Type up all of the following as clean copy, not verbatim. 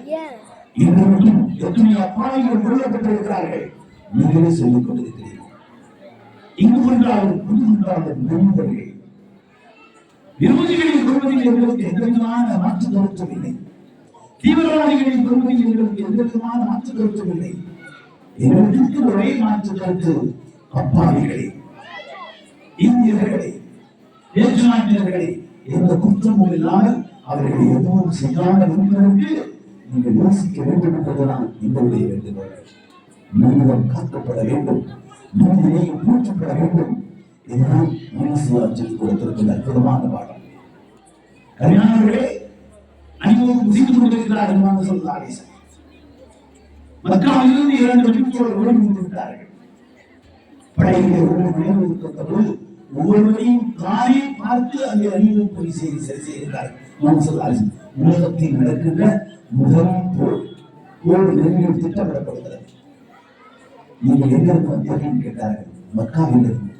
இன்றைக்கும் எத்தனை அப்பாவிகள் கொல்லப்பட்டிருக்கிறார்கள். நீங்களே சொல்லிக் கொண்டிருக்கிறீர்கள். இங்கு கொண்டாலும் நண்பர்கள் விரோதிகளின் கொள்வதில் எங்களுக்கு எந்த விதமான மாற்று கருத்தும் இல்லை. தீவிரவாதிகளின் கொள்வதில் எங்களுக்கு எந்த விதமான மாற்று கருத்தும் இல்லை. எங்களுக்கு ஒரே மாற்று கருத்து, அப்பாவிகளை, இந்தியர்களை, வேற்று நாட்டினர்களை எந்த குற்றமும் இல்லாமல் அவர்களை எதுவும் செய்யாமல் இருப்பதற்கு நீங்கள் யோசிக்க வேண்டும் என்பதுதான் எங்களுடைய வேண்டுகோள். மனிதம் காக்கப்பட வேண்டும், மனிதனையும் ஊற்றப்பட வேண்டும். இதுதான் மனசியால் சொல்லிக் கொடுத்திருக்கிற அற்புதமான பாடம். கல்யாணங்களே அனைவரும் செய்து கொண்டிருக்கிறார்கள். சொல்லாலே மக்காவிலிருந்து 2 வெற்றிச்சோழர்கள் ஓடி விட்டார்கள். படையிலே ஒவ்வொரு ஒவ்வொருவரையும் தானே பார்த்து அங்கே அணிவகுப்பை சரி செய்கிறார்கள். உலகத்தில் நடக்கின்ற முதல் போர் நெருங்கில் திட்டமிடப்படுகிறது. நீங்கள் எங்கிருந்து வந்தீர்கள் கேட்டார்கள். மக்காவிலிருந்து.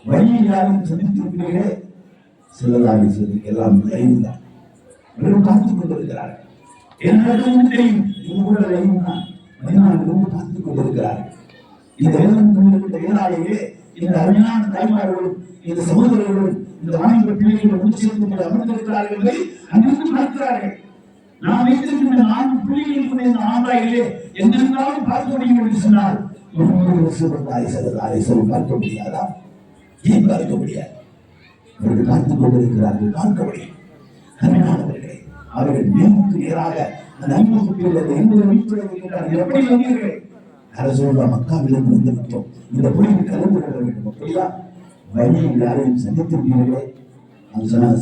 வழியில் யாரும் சந்தித்திருக்கிறீர்களே? சிலராக சொல்லி எல்லாம் லைவ்தான். வெறும் பார்த்துக் கொண்டிருக்கிறார்கள். என்ன தெரியும்? இது கூட லைவ் தான். மதினாவிலிருந்து பார்த்துக் கொண்டிருக்கிறார்கள். இந்த வேதம் கொண்டிருக்கிற வேளாளையே இந்த அருமையான தாய்மார்களும் இந்த சகோதரர்களும் இந்த வாணிப பிள்ளைகளும் ஒன்று சேர்ந்து அமர்ந்திருக்கிறார்கள் என்பதை அங்கிருந்து பார்க்கிறார்கள். நாம் வைத்திருக்கின்ற 4 புள்ளிகளுக்கு இந்த ஆண்டாயிலே எங்கிருந்தாலும் பார்க்க முடியும் என்று சொன்னால் பார்க்க முடியாதா? ஏன் பார்க்க முடியாது? அவர்கள் பார்த்துக் கொண்டிருக்கிறார்கள், பார்க்க முடியும். அருமையானவர்களே, அவர்கள் நேருக்கு நேராக அந்த அன்புக்குள் எப்படி வந்தீர்கள்? அரசோட மக்காவிலிருந்து வந்துவிட்டோம். இந்த புள்ளிக்கு கலந்து கொள்ள வேண்டும். அப்படியா? வழியில் யாரையும் சந்தித்திருக்கிறீர்களே?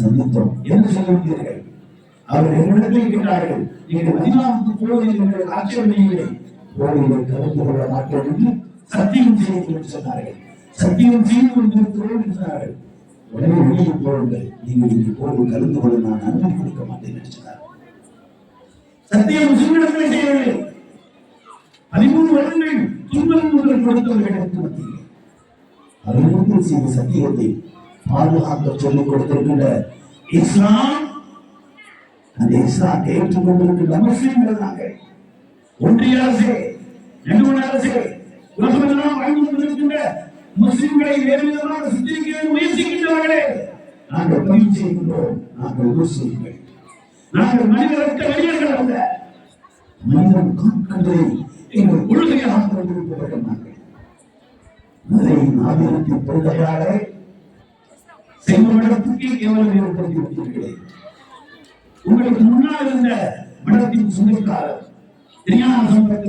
சந்தித்தோம் என்று சொல்லிவிட்டீர்கள். அவர்கள் என்னிடத்தில் இருக்கிறார்கள். நீங்கள் மதினாவுக்கு போவதில் எங்களுக்கு ஆட்சேபனையில்லை. போவதிலே கலந்து கொள்ள மாட்டோம் என்று சத்தியம் செய்யுங்கள் என்று சொன்னார்கள். சத்தியம் செய்து கொண்டிருக்கிறோம் என்று சொன்னார்கள். உடனே வெளியே போடுங்கள். நீங்கள் இங்கு போவதில் கலந்து கொள்ள நான் அனுமதி கொடுக்க மாட்டேன் என்று சொன்னார்கள். சத்தியம் செய்வதற்கு செய்யவில்லை. 13 வருடங்கள் துன்பங்கள் கொடுத்தவர்களுக்கு மத்தியில் அவர்களுக்கு செய்த சத்தியத்தை பாதுகாக்க சொல்லிக் கொடுத்திருக்கின்ற இஸ்லாம், அந்த இஸ்லாத்தை ஏற்றுக்கொண்டிருக்கின்ற முஸ்லிம்கள் நாங்கள். ஒன்றிய அரசே, நடுவண் அரசே, உலகமெல்லாம் வாழ்ந்து கொண்டிருக்கின்ற முஸ்லிம்களை வேறு விதமாக சித்தரிக்க முயற்சிக்கின்றவர்களே, நாங்கள் பதிவு செய்கின்றோம். நாங்கள் முஸ்லிம்கள், நாங்கள் மனிதருக்கு வெளியர்கள் அல்ல. மனிதன் காண்கின்றதை எங்கள் கொள்கையாக கொண்டிருப்பவர்கள் நாங்கள். மதுரையின் ஆதினத்தின் பெருந்தையாளரை செங்கமடத்துக்கே கேவலம் ஏற்படுத்தி விட்டீர்களே. உங்களுக்கு முன்னால் இருந்த மடத்தின் சொந்தக்காரர் தெரியாத